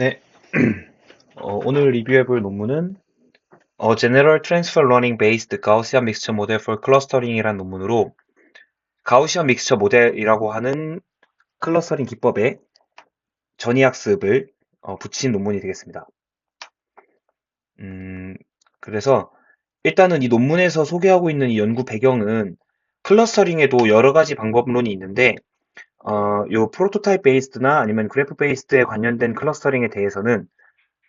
네, 오늘 리뷰해볼 논문은 General Transfer Learning Based Gaussian Mixture Model for Clustering이라는 논문으로 가우시안 믹스처 모델이라고 하는 클러스터링 기법에 전이학습을 붙인 논문이 되겠습니다. 음, 그래서 일단은 이 논문에서 소개하고 있는 이 연구 배경은 클러스터링에도 여러 가지 방법론이 있는데 요 프로토타입 베이스드나 아니면 그래프 베이스드에 관련된 클러스터링에 대해서는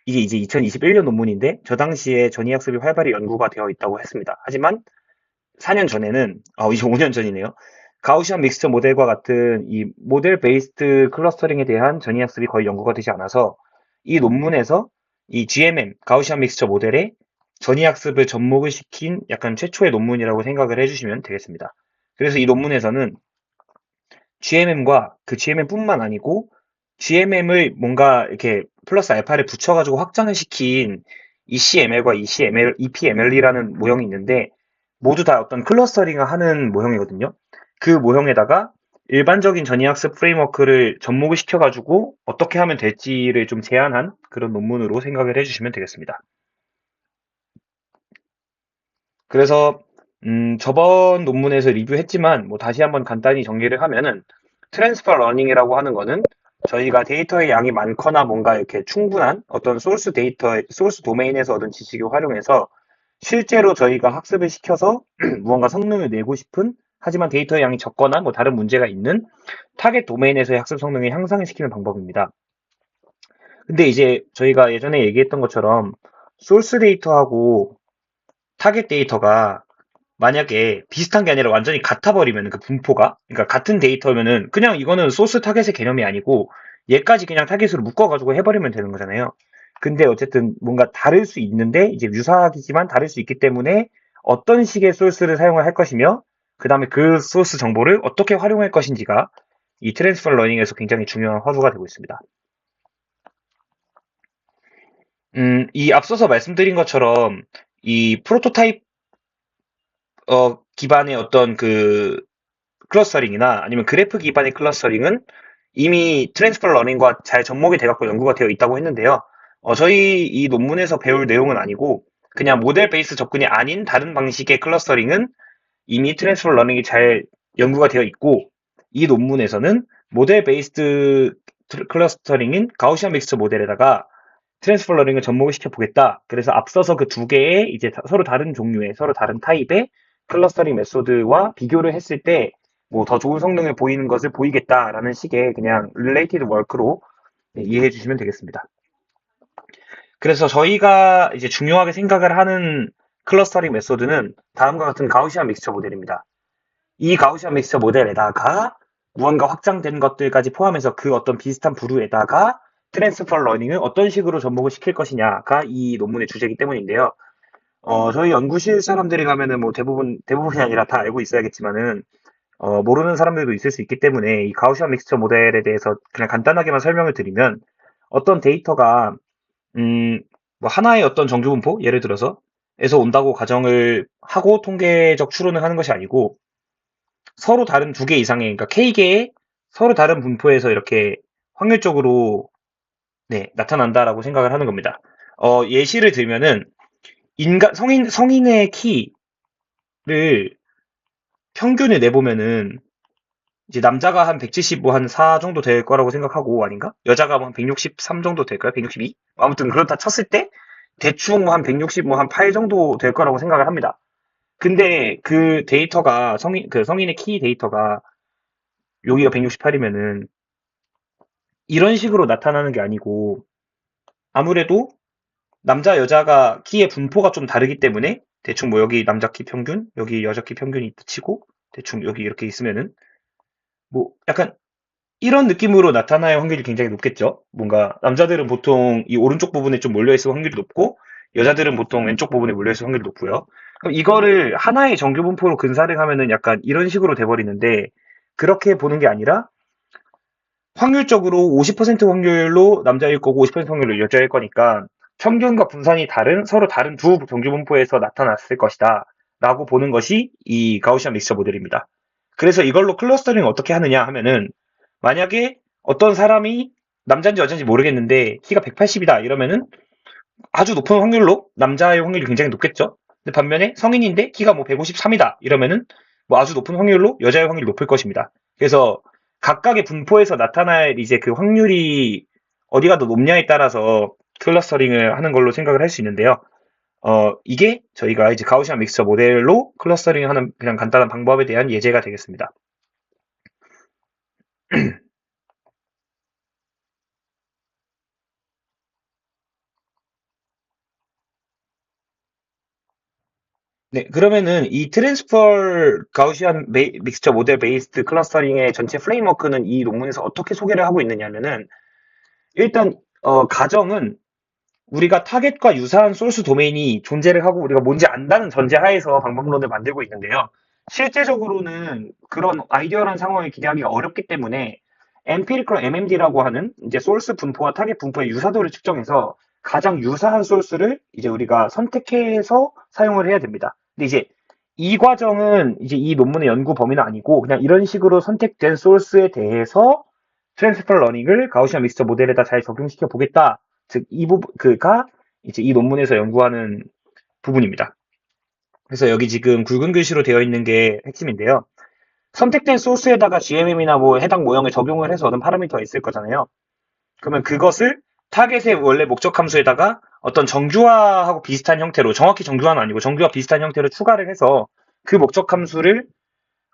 이게 이제 2021년 논문인데 저 당시에 전이학습이 활발히 연구가 되어 있다고 했습니다. 하지만 4년 전에는 이제 5년 전이네요. 가우시안 믹스처 모델과 같은 이 모델 베이스드 클러스터링에 대한 전이학습이 거의 연구가 되지 않아서 이 논문에서 이 GMM 가우시안 믹스처 모델에 전이학습을 접목을 시킨 약간 최초의 논문이라고 생각을 해주시면 되겠습니다. 그래서 이 논문에서는 GMM과 그 GMM뿐만 아니고 GMM을 뭔가 이렇게 플러스 알파를 붙여가지고 확장을 시킨 ECML과 ECML, EPML이라는 모형이 있는데 모두 다 어떤 클러스터링을 하는 모형이거든요. 그 모형에다가 일반적인 전이학습 프레임워크를 접목을 시켜가지고 어떻게 하면 될지를 좀 제안한 그런 논문으로 생각을 해주시면 되겠습니다. 그래서 저번 논문에서 리뷰했지만 뭐 다시 한번 간단히 정리를 하면은 트랜스퍼 러닝이라고 하는 거는 저희가 데이터의 양이 많거나 뭔가 이렇게 충분한 어떤 소스 데이터, 소스 도메인에서 얻은 지식을 활용해서 실제로 저희가 학습을 시켜서 무언가 성능을 내고 싶은 하지만 데이터의 양이 적거나 뭐 다른 문제가 있는 타겟 도메인에서의 학습 성능을 향상을 시키는 방법입니다. 근데 이제 저희가 예전에 얘기했던 것처럼 소스 데이터하고 타겟 데이터가 만약에 비슷한 게 아니라 완전히 같아버리면 그 분포가 그러니까 같은 데이터면은 그냥 이거는 소스 타겟의 개념이 아니고 얘까지 그냥 타겟으로 묶어가지고 해버리면 되는 거잖아요. 근데 어쨌든 뭔가 다를 수 있는데 이제 유사하지만 다를 수 있기 때문에 어떤 식의 소스를 사용을 할 것이며 그 다음에 그 소스 정보를 어떻게 활용할 것인지가 이 트랜스퍼 러닝에서 굉장히 중요한 화두가 되고 있습니다. 이 앞서서 말씀드린 것처럼 이 프로토타입 기반의 어떤 그 클러스터링이나 아니면 그래프 기반의 클러스터링은 이미 트랜스퍼 러닝과 잘 접목이 돼갖고 연구가 되어 있다고 했는데요. 저희 이 논문에서 배울 내용은 아니고 그냥 모델 베이스 접근이 아닌 다른 방식의 클러스터링은 이미 트랜스퍼 러닝이 잘 연구가 되어 있고 이 논문에서는 모델 베이스드 클러스터링인 가우시안 믹스 모델에다가 트랜스퍼 러닝을 접목을 시켜 보겠다. 그래서 앞서서 그 두 개의 이제 서로 다른 종류의 서로 다른 타입의 클러스터링 메소드와 비교를 했을 때 뭐 더 좋은 성능을 보이는 것을 보이겠다라는 식의 그냥 related work로 이해해 주시면 되겠습니다. 그래서 저희가 이제 중요하게 생각을 하는 클러스터링 메소드는 다음과 같은 가우시안 믹스처 모델입니다. 이 가우시안 믹스처 모델에다가 무언가 확장된 것들까지 포함해서 그 어떤 비슷한 부류에다가 트랜스퍼 러닝을 어떤 식으로 접목을 시킬 것이냐가 이 논문의 주제이기 때문인데요. 저희 연구실 사람들이 가면은 뭐 대부분이 아니라 다 알고 있어야겠지만은, 모르는 사람들도 있을 수 있기 때문에 이 가우시안 믹스처 모델에 대해서 그냥 간단하게만 설명을 드리면 어떤 데이터가, 음, 뭐 하나의 어떤 정규분포, 예를 들어서, 에서 온다고 가정을 하고 통계적 추론을 하는 것이 아니고 서로 다른 두 개 이상의, 그러니까 K개의 서로 다른 분포에서 이렇게 확률적으로 네, 나타난다라고 생각을 하는 겁니다. 예시를 들면은 성인의 키를 평균을 내보면은 이제 남자가 한 175, 한 4 정도 될 거라고 생각하고 아닌가? 여자가 뭐 한 163 정도 될까요? 162? 아무튼 그렇다 쳤을 때 대충 뭐 한 160, 뭐 한 8 정도 될 거라고 생각을 합니다. 근데 그 데이터가 그 성인의 키 데이터가 여기가 168이면은 이런 식으로 나타나는 게 아니고 아무래도 남자 여자가 키의 분포가 좀 다르기 때문에 대충 뭐 여기 남자 키 평균, 여기 여자 키 평균이 치고 대충 여기 이렇게 있으면은 뭐 약간 이런 느낌으로 나타날 확률이 굉장히 높겠죠. 뭔가 남자들은 보통 이 오른쪽 부분에 좀 몰려 있을 확률이 높고 여자들은 보통 왼쪽 부분에 몰려 있을 확률이 높고요. 그럼 이거를 하나의 정규 분포로 근사를 하면은 약간 이런 식으로 돼버리는데 그렇게 보는 게 아니라 확률적으로 50% 확률로 남자일 거고 50% 확률로 여자일 거니까 평균과 분산이 다른 서로 다른 두 정규 분포에서 나타났을 것이다 라고 보는 것이 이 가우시안 믹스처 모델입니다. 그래서 이걸로 클러스터링을 어떻게 하느냐 하면은 만약에 어떤 사람이 남자인지 여자인지 모르겠는데 키가 180이다 이러면은 아주 높은 확률로 남자의 확률이 굉장히 높겠죠. 근데 반면에 성인인데 키가 뭐 153이다 이러면은 뭐 아주 높은 확률로 여자의 확률이 높을 것입니다. 그래서 각각의 분포에서 나타날 이제 그 확률이 어디가 더 높냐에 따라서 클러스터링을 하는 걸로 생각을 할 수 있는데요. 이게 저희가 이제 가우시안 믹스처 모델로 클러스터링을 하는 그냥 간단한 방법에 대한 예제가 되겠습니다. 네, 그러면은 이 트랜스퍼 가우시안 믹스처 모델 베이스드 클러스터링의 전체 프레임워크는 이 논문에서 어떻게 소개를 하고 있느냐면은 일단 가정은 우리가 타겟과 유사한 소스 도메인이 존재를 하고 우리가 뭔지 안다는 전제하에서 방법론을 만들고 있는데요. 실제적으로는 그런 아이디어란 상황을 기대하기가 어렵기 때문에 empirical MMD라고 하는 이제 소스 분포와 타겟 분포의 유사도를 측정해서 가장 유사한 소스를 이제 우리가 선택해서 사용을 해야 됩니다. 근데 이제 이 과정은 이제 이 논문의 연구 범위는 아니고 그냥 이런 식으로 선택된 소스에 대해서 트랜스퍼 러닝을 가우시안 믹스처 모델에다 잘 적용시켜 보겠다. 즉, 이 부분, 그가 이제 이 논문에서 연구하는 부분입니다. 그래서 여기 지금 굵은 글씨로 되어 있는 게 핵심인데요. 선택된 소스에다가 GMM이나 뭐 해당 모형을 적용을 해서 얻은 파라미터가 있을 거잖아요. 그러면 그것을 타겟의 원래 목적 함수에다가 어떤 정규화하고 비슷한 형태로, 정확히 정규화는 아니고 정규화 비슷한 형태로 추가를 해서 그 목적 함수를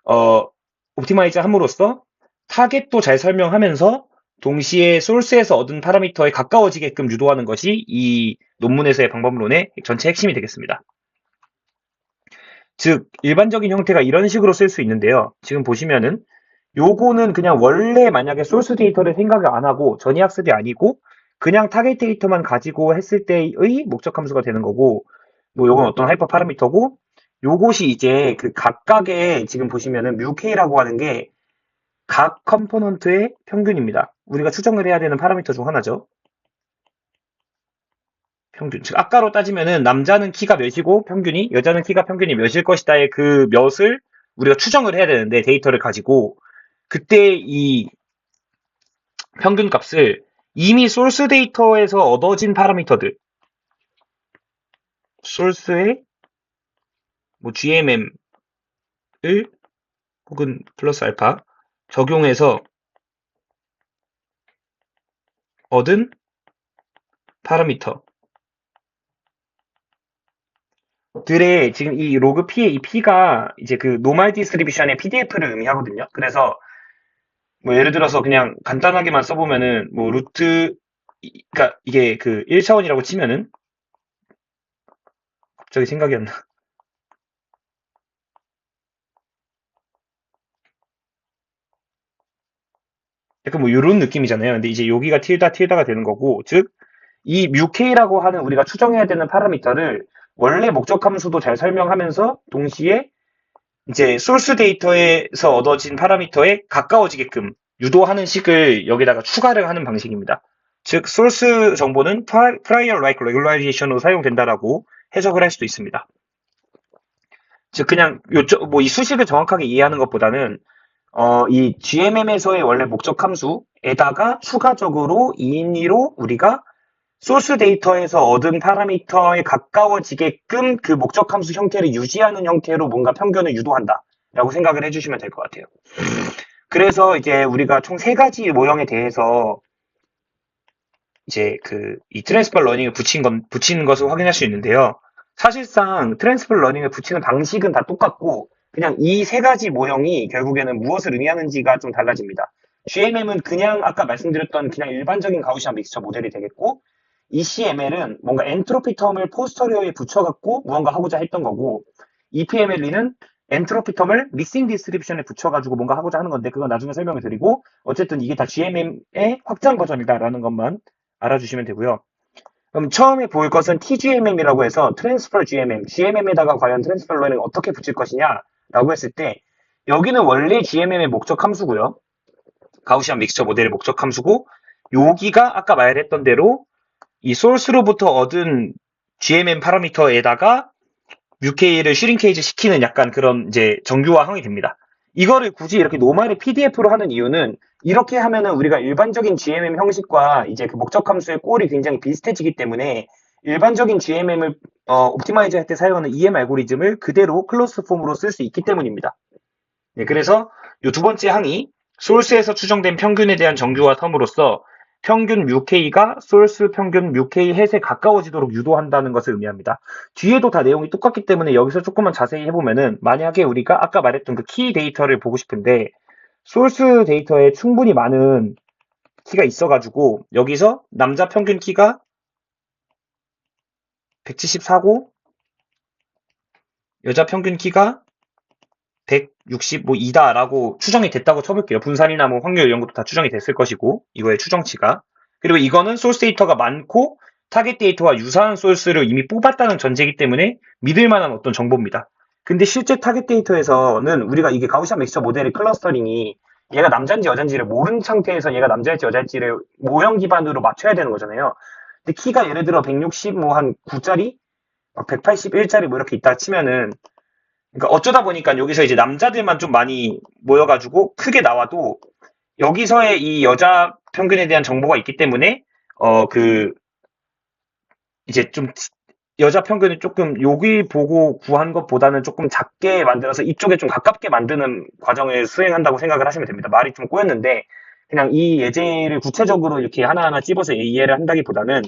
어, 옵티마이즈 함으로써 타겟도 잘 설명하면서 동시에 소스에서 얻은 파라미터에 가까워지게끔 유도하는 것이 이 논문에서의 방법론의 전체 핵심이 되겠습니다. 즉, 일반적인 형태가 이런 식으로 쓸 수 있는데요. 지금 보시면은 요거는 그냥 원래 만약에 소스 데이터를 생각을 안 하고 전이학습이 아니고 그냥 타겟 데이터만 가지고 했을 때의 목적 함수가 되는 거고 뭐 요건 어떤 하이퍼 파라미터고 요것이 이제 그 각각의 지금 보시면은 뮤케이라고 하는 게 각 컴포넌트의 평균입니다. 우리가 추정을 해야 되는 파라미터 중 하나죠. 평균. 즉 아까로 따지면은 남자는 키가 몇이고 평균이 여자는 키가 평균이 몇일 것이다의 그 몇을 우리가 추정을 해야 되는데 데이터를 가지고 그때 이 평균 값을 이미 소스 데이터에서 얻어진 파라미터들 소스의 뭐 GMM을 혹은 플러스 알파 적용해서 얻은 파라미터 들의 지금 이 로그 P의 이 P가 이제 그 노멀 디스트리뷰션의 PDF를 의미하거든요. 그래서 뭐 예를 들어서 그냥 간단하게만 써보면은 뭐 루트 그러니까 이게 그 1차원이라고 치면은 갑자기 생각이 안 나. 약간 뭐 이런 느낌이잖아요. 근데 이제 여기가 틸다가 되는 거고 즉 이 뮤케이라고 하는 우리가 추정해야 되는 파라미터를 원래 목적 함수도 잘 설명하면서 동시에 이제 소스 데이터에서 얻어진 파라미터에 가까워지게끔 유도하는 식을 여기다가 추가를 하는 방식입니다. 즉, 소스 정보는 prior like regularization 으로 사용된다라고 해석을 할 수도 있습니다. 즉, 그냥 뭐 이 수식을 정확하게 이해하는 것보다는 이 GMM에서의 원래 목적 함수에다가 추가적으로 인위로 우리가 소스 데이터에서 얻은 파라미터에 가까워지게끔 그 목적 함수 형태를 유지하는 형태로 뭔가 평균을 유도한다. 라고 생각을 해주시면 될 것 같아요. 그래서 이제 우리가 총 세 가지 모형에 대해서 이제 이 트랜스퍼 러닝을 붙인 것을 확인할 수 있는데요. 사실상 트랜스퍼 러닝을 붙이는 방식은 다 똑같고 그냥 이 세 가지 모형이 결국에는 무엇을 의미하는지가 좀 달라집니다. GMM은 그냥 아까 말씀드렸던 그냥 일반적인 가우시안 믹스처 모델이 되겠고 ECML은 뭔가 엔트로피 텀을 포스터리어에 붙여갖고 무언가 하고자 했던 거고 EPML은 엔트로피 텀을 믹싱 디스트리뷰션에 붙여가지고 뭔가 하고자 하는 건데 그건 나중에 설명을 드리고 어쨌든 이게 다 GMM의 확장 버전이다라는 것만 알아주시면 되고요. 그럼 처음에 볼 것은 TGMM이라고 해서 트랜스퍼 GMM, GMM에다가 과연 트랜스퍼 러닝을 어떻게 붙일 것이냐라고 했을 때 여기는 원래 GMM의 목적 함수고요. 가우시안 믹스처 모델의 목적 함수고 여기가 아까 말했던 대로 이 소스로부터 얻은 GMM 파라미터에다가 UK를 슈링케이즈 시키는 약간 그런 이제 정규화형이 됩니다. 이거를 굳이 이렇게 노말의 PDF로 하는 이유는 이렇게 하면은 우리가 일반적인 GMM 형식과 이제 그 목적 함수의 꼴이 굉장히 비슷해지기 때문에 일반적인 GMM을 옵티마이저 할 때 사용하는 EM 알고리즘을 그대로 클로스 폼으로 쓸 수 있기 때문입니다. 네, 그래서 이 두 번째 항이 소스에서 추정된 평균에 대한 정규화 텀으로써 평균 뮤K가 소스 평균 뮤K 햇에 가까워지도록 유도한다는 것을 의미합니다. 뒤에도 다 내용이 똑같기 때문에 여기서 조금만 자세히 해보면은 만약에 우리가 아까 말했던 그 키 데이터를 보고 싶은데 소스 데이터에 충분히 많은 키가 있어가지고 여기서 남자 평균 키가 174고 여자 평균 키가 162다라고 추정이 됐다고 쳐볼게요. 분산이나 뭐 확률 이런 것도 다 추정이 됐을 것이고 이거의 추정치가. 그리고 이거는 소스 데이터가 많고 타겟 데이터와 유사한 소스를 이미 뽑았다는 전제이기 때문에 믿을 만한 어떤 정보입니다. 근데 실제 타겟 데이터에서는 우리가 이게 가우시안 믹스처 모델의 클러스터링이 얘가 남자인지 여자인지를 모른 상태에서 얘가 남자일지 여자일지를 모형 기반으로 맞춰야 되는 거잖아요. 근데 키가 예를 들어 160 뭐 한 9짜리, 181짜리 뭐 이렇게 있다 치면은 그러니까 어쩌다 보니까 여기서 이제 남자들만 좀 많이 모여가지고 크게 나와도 여기서의 이 여자 평균에 대한 정보가 있기 때문에 그 이제 좀 여자 평균을 조금 여기 보고 구한 것보다는 조금 작게 만들어서 이쪽에 좀 가깝게 만드는 과정을 수행한다고 생각을 하시면 됩니다. 말이 좀 꼬였는데 그냥 이 예제를 구체적으로 이렇게 하나하나 찝어서 이해를 한다기보다는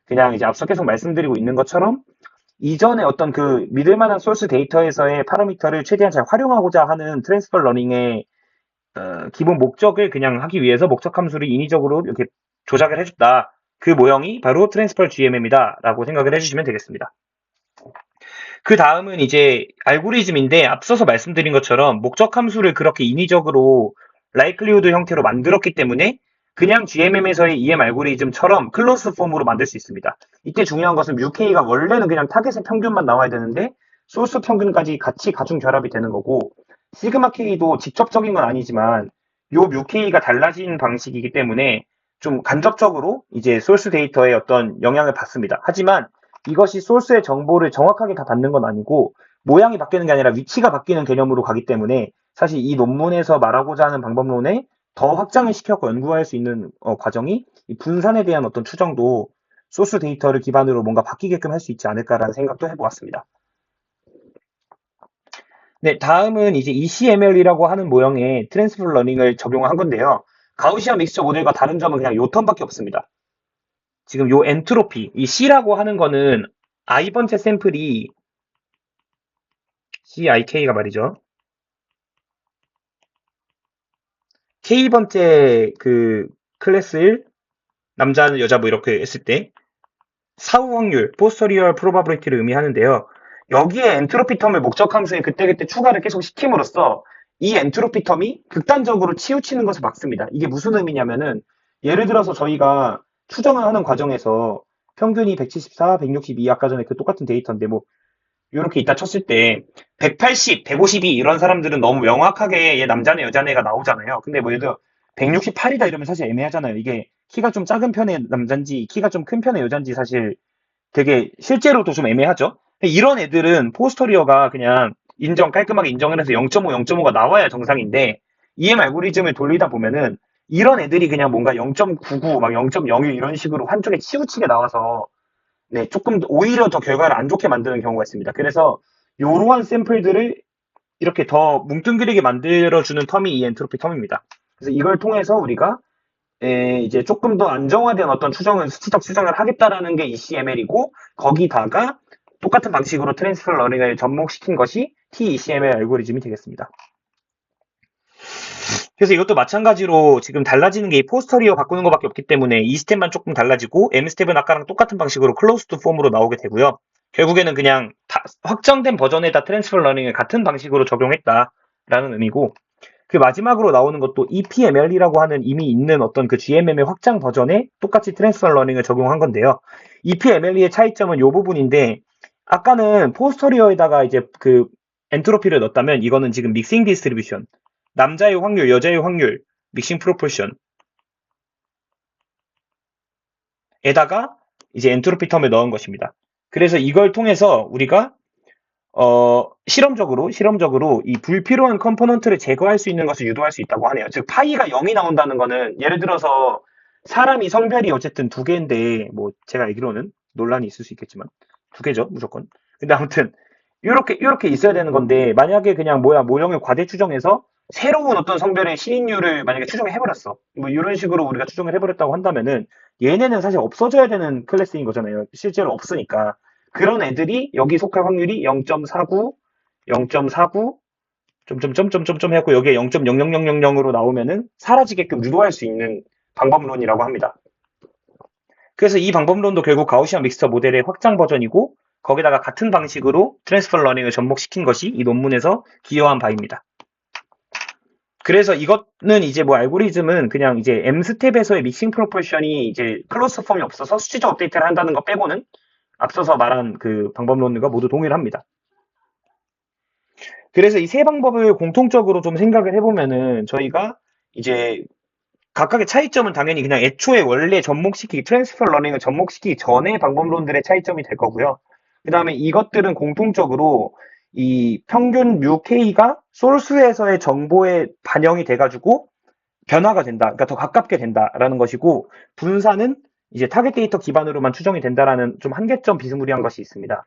그냥 이제 앞서 계속 말씀드리고 있는 것처럼 이전에 어떤 그 믿을 만한 소스 데이터에서의 파라미터를 최대한 잘 활용하고자 하는 트랜스퍼 러닝의 기본 목적을 그냥 하기 위해서 목적 함수를 인위적으로 이렇게 조작을 해줬다. 그 모형이 바로 트랜스퍼 GMM이다 라고 생각을 해주시면 되겠습니다. 그 다음은 이제 알고리즘인데 앞서서 말씀드린 것처럼 목적 함수를 그렇게 인위적으로 라이클리후드 형태로 만들었기 때문에 그냥 GMM에서의 EM 알고리즘처럼 클로스 폼으로 만들 수 있습니다. 이때 중요한 것은 뮤K가 원래는 그냥 타겟의 평균만 나와야 되는데 소스 평균까지 같이 가중 결합이 되는 거고 시그마 K도 직접적인 건 아니지만 요 뮤K가 달라진 방식이기 때문에 좀 간접적으로 이제 소스 데이터에 어떤 영향을 받습니다. 하지만 이것이 소스의 정보를 정확하게 다 받는 건 아니고 모양이 바뀌는 게 아니라 위치가 바뀌는 개념으로 가기 때문에 사실 이 논문에서 말하고자 하는 방법론에 더 확장을 시켜서 연구할 수 있는 과정이 이 분산에 대한 어떤 추정도 소스 데이터를 기반으로 뭔가 바뀌게끔 할 수 있지 않을까라는 생각도 해보았습니다. 네, 다음은 이제 ECML이라고 하는 모형의 트랜스퍼 러닝을 적용한 건데요. 가우시안 믹스처 모델과 다른 점은 그냥 요 텀밖에 없습니다. 지금 요 엔트로피, 이 C라고 하는 거는 i번째 샘플이 CIK가 말이죠. K번째 그 클래스 1, 남자는 여자 뭐 이렇게 했을 때 사후 확률, posterior probability를 의미하는데요. 여기에 엔트로피 텀을 목적 함수에 그때그때 추가를 계속 시킴으로써 이 엔트로피 텀이 극단적으로 치우치는 것을 막습니다. 이게 무슨 의미냐면은 예를 들어서 저희가 추정을 하는 과정에서 평균이 174, 162 아까 전에 그 똑같은 데이터인데 뭐 이렇게 있다 쳤을 때 180, 152 이런 사람들은 너무 명확하게 얘 남자네 여자네가 나오잖아요. 근데 뭐 예를 들어 168이다 이러면 사실 애매하잖아요. 이게 키가 좀 작은 편의 남잔지 키가 좀 큰 편의 여잔지 사실 되게 실제로도 좀 애매하죠. 이런 애들은 포스터리어가 그냥 깔끔하게 인정을 해서 0.5, 0.5가 나와야 정상인데 EM 알고리즘을 돌리다 보면은 이런 애들이 그냥 뭔가 0.99, 막 0.01 이런 식으로 한쪽에 치우치게 나와서 네, 조금 오히려 더 결과를 안 좋게 만드는 경우가 있습니다. 그래서 이러한 샘플들을 이렇게 더 뭉뚱그리게 만들어주는 텀이 이 엔트로피 텀입니다. 그래서 이걸 통해서 우리가 이제 조금 더 안정화된 어떤 수치적 추정을 하겠다라는 게 ECML이고 거기다가 똑같은 방식으로 트랜스퍼 러닝을 접목시킨 것이 TECML 알고리즘이 되겠습니다. 그래서 이것도 마찬가지로 지금 달라지는 게 이 포스터리어 바꾸는 것밖에 없기 때문에 이 스텝만 조금 달라지고 M 스텝은 아까랑 똑같은 방식으로 클로스드 폼으로 나오게 되고요. 결국에는 그냥 확정된 버전에다 트랜스퍼 러닝을 같은 방식으로 적용했다라는 의미고 그 마지막으로 나오는 것도 EPML이라고 하는 이미 있는 어떤 그 GMM의 확장 버전에 똑같이 트랜스퍼 러닝을 적용한 건데요. EPML의 차이점은 이 부분인데 아까는 포스터리어에다가 이제 그 엔트로피를 넣었다면 이거는 지금 믹싱 디스트리뷰션 남자의 확률, 여자의 확률, 믹싱 프로포션 에다가 이제 엔트로피 텀을 넣은 것입니다. 그래서 이걸 통해서 우리가 실험적으로 이 불필요한 컴포넌트를 제거할 수 있는 것을 유도할 수 있다고 하네요. 즉, 파이가 0이 나온다는 거는, 예를 들어서, 사람이 성별이 어쨌든 두 개인데, 뭐, 제가 알기로는 논란이 있을 수 있겠지만, 두 개죠, 무조건. 근데 아무튼, 요렇게 있어야 되는 건데, 만약에 그냥 모형을 과대 추정해서, 새로운 어떤 성별의 신인류를 만약에 추정을 해버렸어. 뭐, 이런 식으로 우리가 추정을 해버렸다고 한다면은, 얘네는 사실 없어져야 되는 클래스인 거잖아요. 실제로 없으니까. 그런 애들이 여기 속할 확률이 0.49, 0.49, 점점점점점점 해갖고 여기에 0.00000으로 나오면은 사라지게끔 유도할 수 있는 방법론이라고 합니다. 그래서 이 방법론도 결국 가우시안 믹스처 모델의 확장 버전이고 거기다가 같은 방식으로 트랜스퍼 러닝을 접목시킨 것이 이 논문에서 기여한 바입니다. 그래서 이거는 이제 뭐 알고리즘은 그냥 이제 M 스텝에서의 믹싱 프로포션이 이제 클로스 폼이 없어서 수치적 업데이트를 한다는 거 빼고는 앞서서 말한 그 방법론과 모두 동일합니다. 그래서 이 세 방법을 공통적으로 좀 생각을 해보면은 저희가 이제 각각의 차이점은 당연히 그냥 애초에 원래 접목시키기, 트랜스퍼 러닝을 접목시키기 전의 방법론들의 차이점이 될 거고요. 그 다음에 이것들은 공통적으로 이 평균 뮤 K가 소스에서의 정보에 반영이 돼가지고 변화가 된다. 그러니까 더 가깝게 된다라는 것이고 분산은 이제 타겟 데이터 기반으로만 추정이 된다라는 좀 한계점 비스무리한 것이 있습니다.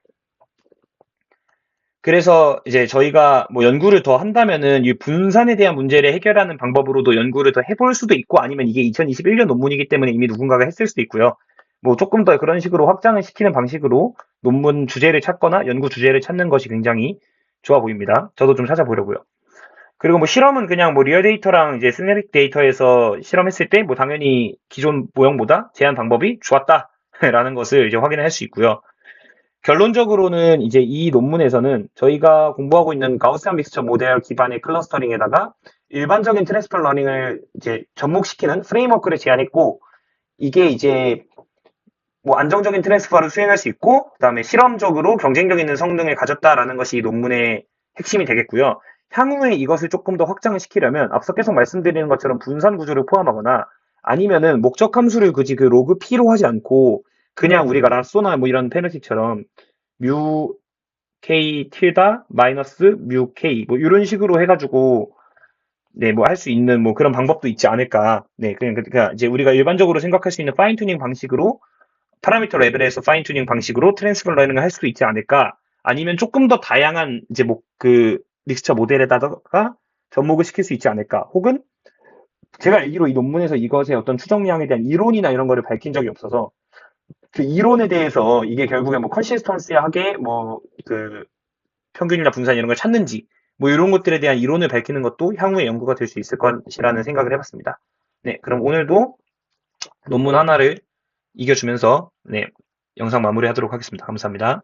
그래서 이제 저희가 뭐 연구를 더 한다면은 이 분산에 대한 문제를 해결하는 방법으로도 연구를 더 해볼 수도 있고 아니면 이게 2021년 논문이기 때문에 이미 누군가가 했을 수도 있고요. 뭐 조금 더 그런 식으로 확장을 시키는 방식으로 논문 주제를 찾거나 연구 주제를 찾는 것이 굉장히 좋아 보입니다. 저도 좀 찾아보려고요. 그리고 뭐 실험은 그냥 뭐 리얼 데이터랑 이제 시네릭 데이터에서 실험했을 때 뭐 당연히 기존 모형보다 제한 방법이 좋았다라는 것을 이제 확인할 수 있고요. 결론적으로는 이제 이 논문에서는 저희가 공부하고 있는 가우스한 믹스처 모델 기반의 클러스터링에다가 일반적인 트랜스퍼 러닝을 이제 접목시키는 프레임워크를 제안했고 이게 이제 뭐 안정적인 트랜스퍼를 수행할 수 있고 그다음에 실험적으로 경쟁력 있는 성능을 가졌다라는 것이 이 논문의 핵심이 되겠고요. 향후에 이것을 조금 더 확장을 시키려면 앞서 계속 말씀드리는 것처럼 분산 구조를 포함하거나 아니면은 목적 함수를 굳이 그 로그 P로 하지 않고 그냥 우리가 라쏘나 뭐 이런 페널티처럼 뮤 K 틸다 마이너스 뮤 K 뭐 이런 식으로 해가지고 네, 뭐 할 수 있는 뭐 그런 방법도 있지 않을까. 네, 그러니까 이제 우리가 일반적으로 생각할 수 있는 파인 튜닝 방식으로 파라미터 레벨에서 파인 튜닝 방식으로 트랜스퍼 러닝을 할 수도 있지 않을까? 아니면 조금 더 다양한 이제 뭐 그 믹스처 모델에다가 접목을 시킬 수 있지 않을까? 혹은 제가 알기로 이 논문에서 이것의 어떤 추정량에 대한 이론이나 이런 거를 밝힌 적이 없어서 그 이론에 대해서 이게 결국에 뭐 컨시스턴시하게 뭐 그 평균이나 분산 이런 걸 찾는지 뭐 이런 것들에 대한 이론을 밝히는 것도 향후에 연구가 될 수 있을 것이라는 생각을 해봤습니다. 네, 그럼 오늘도 논문 하나를 이겨주면서 네, 영상 마무리하도록 하겠습니다. 감사합니다.